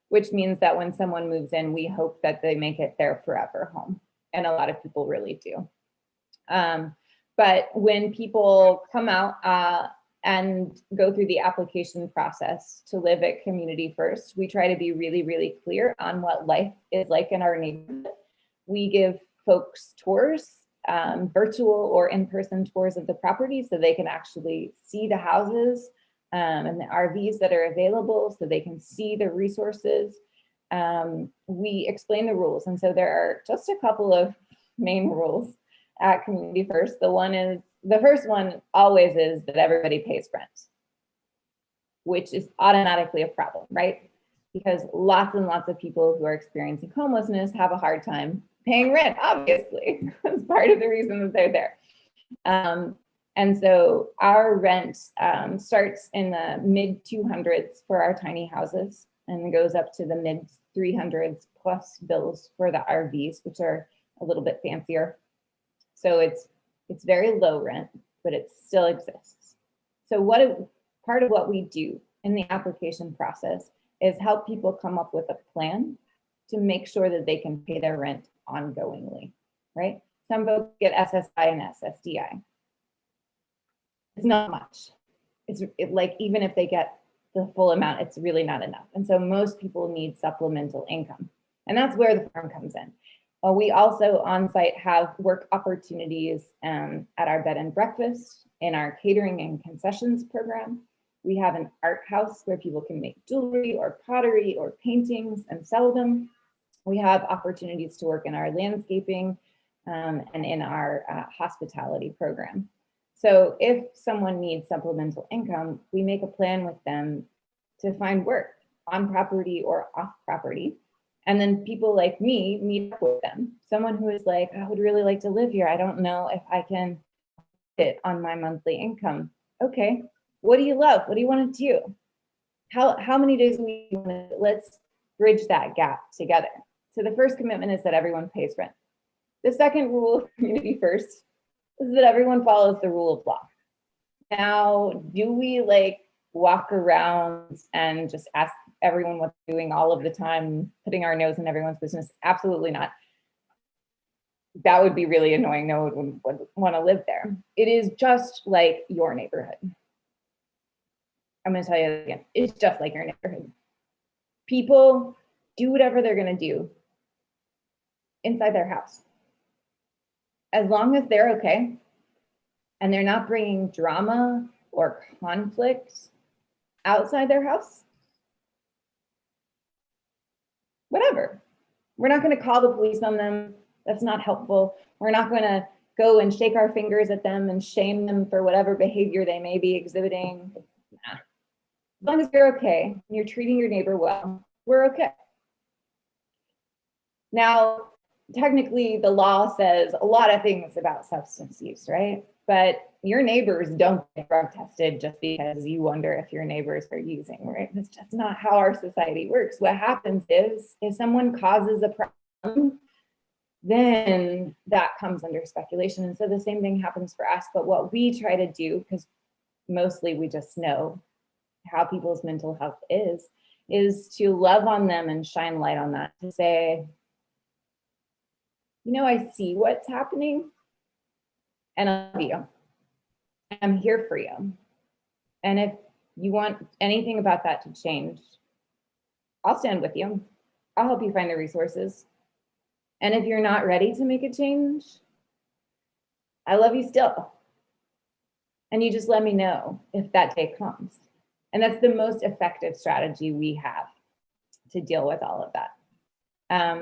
which means that when someone moves in, we hope that they make it their forever home. And a lot of people really do. But when people come out and go through the application process to live at Community First, we try to be really, really clear on what life is like in our neighborhood. We give folks tours, virtual or in-person tours of the property so they can actually see the houses and the RVs that are available so they can see the resources. We explain the rules. And so there are just a couple of main rules at Community First. The first one always is that everybody pays rent, which is automatically a problem, right? Because lots and lots of people who are experiencing homelessness have a hard time paying rent, obviously. That's part of the reason that they're there. And so our rent starts in the mid 200s for our tiny houses and goes up to the mid 300s plus bills for the RVs, which are a little bit fancier. So it's very low rent, but it still exists. So part of what we do in the application process is help people come up with a plan to make sure that they can pay their rent ongoingly, right? Some folks get SSI and SSDI. It's not much. Like, even if they get the full amount, it's really not enough. And so most people need supplemental income. And that's where the farm comes in. We also on site have work opportunities at our bed and breakfast, in our catering and concessions program. We have an art house where people can make jewelry or pottery or paintings and sell them. We have opportunities to work in our landscaping and in our hospitality program. So if someone needs supplemental income, we make a plan with them to find work on property or off property. And then people like me meet up with them. Someone who is like, I would really like to live here. I don't know if I can fit on my monthly income. Okay, what do you love? What do you want to do? How many days a week do you want to? Let's bridge that gap together. So the first commitment is that everyone pays rent. The second rule of Community First is that everyone follows the rule of law. Now, do we like walk around and just ask everyone what they're doing all of the time, putting our nose in everyone's business? Absolutely not. That would be really annoying. No one would want to live there. It is just like your neighborhood. I'm going to tell you again, it's just like your neighborhood. People do whatever they're going to do inside their house. As long as they're okay and they're not bringing drama or conflict outside their house, whatever. We're not going to call the police on them. That's not helpful. We're not going to go and shake our fingers at them and shame them for whatever behavior they may be exhibiting. Nah. As long as you're okay and you're treating your neighbor well, we're okay. Now, technically, the law says a lot of things about substance use, right? But your neighbors don't get drug tested just because you wonder if your neighbors are using, right? That's just not how our society works. What happens is if someone causes a problem, then that comes under speculation. And so the same thing happens for us. But what we try to do, because mostly we just know how people's mental health is to love on them and shine light on that, to say, you know, I see what's happening and I love you. I'm here for you. And if you want anything about that to change, I'll stand with you. I'll help you find the resources. And if you're not ready to make a change, I love you still. And you just let me know if that day comes. And that's the most effective strategy we have to deal with all of that.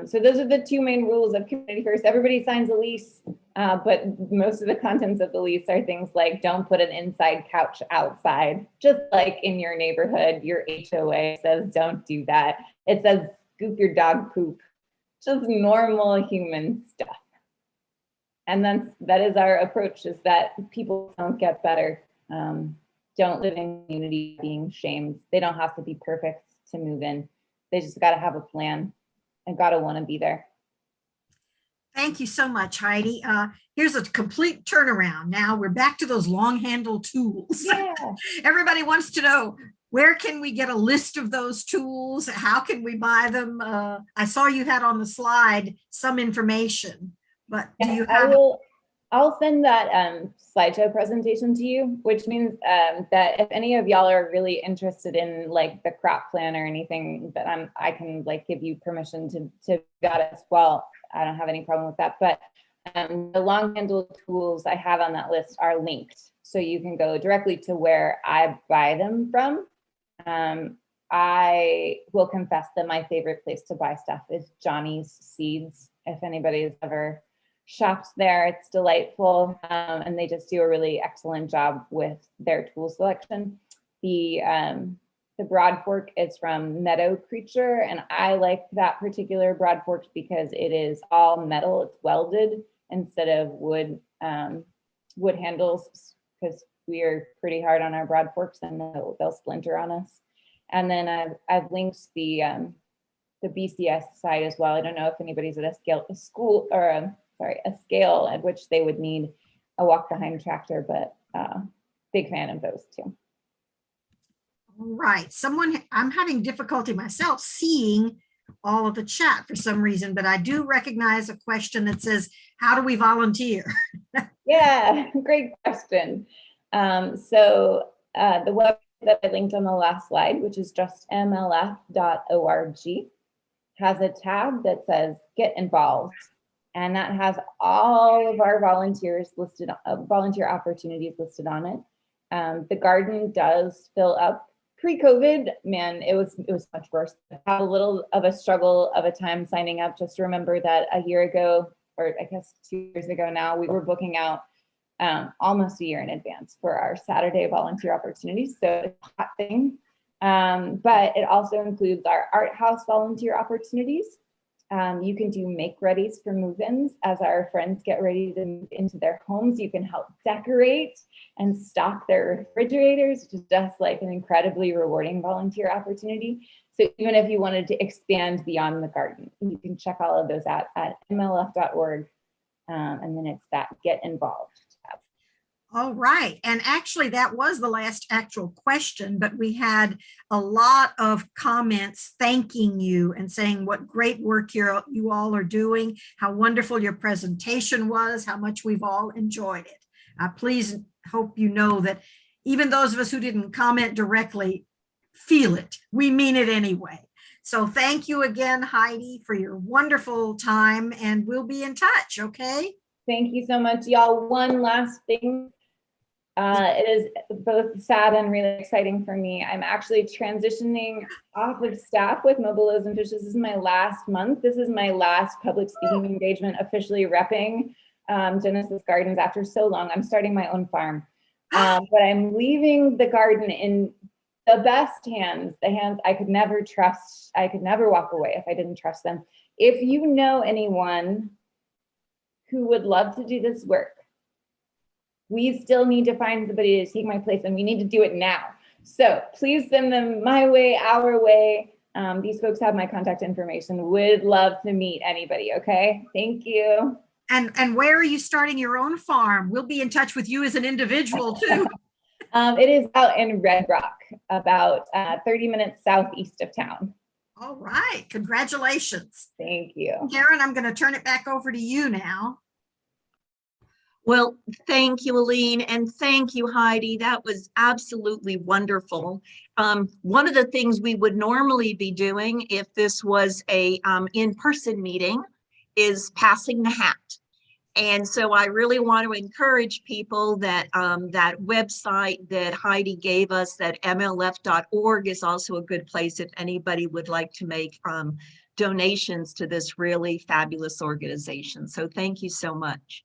So those are the two main rules of Community First. Everybody signs a lease, but most of the contents of the lease are things like don't put an inside couch outside, just like in your neighborhood, your HOA says don't do that. It says scoop your dog poop, just normal human stuff. And that is our approach, is that people don't get better, don't live in community being shamed. They don't have to be perfect to move in. They just got to have a plan and got to want to be there. Thank you so much, Heidi. Here's a complete turnaround. Now we're back to those long handle tools. Yeah. Everybody wants to know, where can we get a list of those tools? How can we buy them? I saw you had on the slide some information, but do you have? I'll send that slideshow presentation to you, which means that if any of y'all are really interested in like the crop plan or anything, that I can like give you permission to got it as well. I don't have any problem with that. But the long handle tools I have on that list are linked, so you can go directly to where I buy them from. I will confess that my favorite place to buy stuff is Johnny's Seeds. If anybody's ever shopped there, it's delightful, and they just do a really excellent job with their tool selection. The broad fork is from Meadow Creature, and I like that particular broad fork because it is all metal. It's welded instead of wood handles, because we are pretty hard on our broad forks and they'll splinter on us. And then I've linked the BCS side as well. I don't know if anybody's at a scale at which they would need a walk behind tractor, but big fan of those too. Right. I'm having difficulty myself seeing all of the chat for some reason, but I do recognize a question that says, how do we volunteer? Yeah, great question. So the website that I linked on the last slide, which is just mlf.org, has a tab that says get involved. And that has all of our volunteers listed, volunteer opportunities listed on it. The garden does fill up. Pre-COVID, man, it was much worse. I had a little of a struggle of a time signing up. Just remember that a year ago, or I guess 2 years ago now, we were booking out almost a year in advance for our Saturday volunteer opportunities. So it's a hot thing. But it also includes our art house volunteer opportunities. You can do make readies for move-ins as our friends get ready to move into their homes. You can help decorate and stock their refrigerators, which is just like an incredibly rewarding volunteer opportunity. So even if you wanted to expand beyond the garden, you can check all of those out at mlf.org. And then it's that get involved tab. All right. And actually, that was the last actual question, but we had a lot of comments thanking you and saying what great work you all are doing, how wonderful your presentation was, how much we've all enjoyed it. Please hope you know that even those of us who didn't comment directly feel it. We mean it anyway. So thank you again, Heidi, for your wonderful time, and we'll be in touch, okay? Thank you so much, y'all. One last thing. It is both sad and really exciting for me. I'm actually transitioning off of staff with Mobile Loaves and Fishes. This is my last month. This is my last public speaking engagement, officially repping Genesis Gardens after so long. I'm starting my own farm, but I'm leaving the garden in the best hands, the hands I could never trust. I could never walk away if I didn't trust them. If you know anyone who would love to do this work, we still need to find somebody to take my place, and we need to do it now. So please send them my way, our way. These folks have my contact information. Would love to meet anybody, okay? Thank you. And where are you starting your own farm? We'll be in touch with you as an individual too. It is out in Red Rock, about 30 minutes southeast of town. All right, congratulations. Thank you. Karen, I'm going to turn it back over to you now. Well, thank you, Aline, and thank you, Heidi. That was absolutely wonderful. One of the things we would normally be doing if this was a in-person meeting is passing the hat. And so I really want to encourage people that that website that Heidi gave us, that mlf.org, is also a good place if anybody would like to make donations to this really fabulous organization. So thank you so much.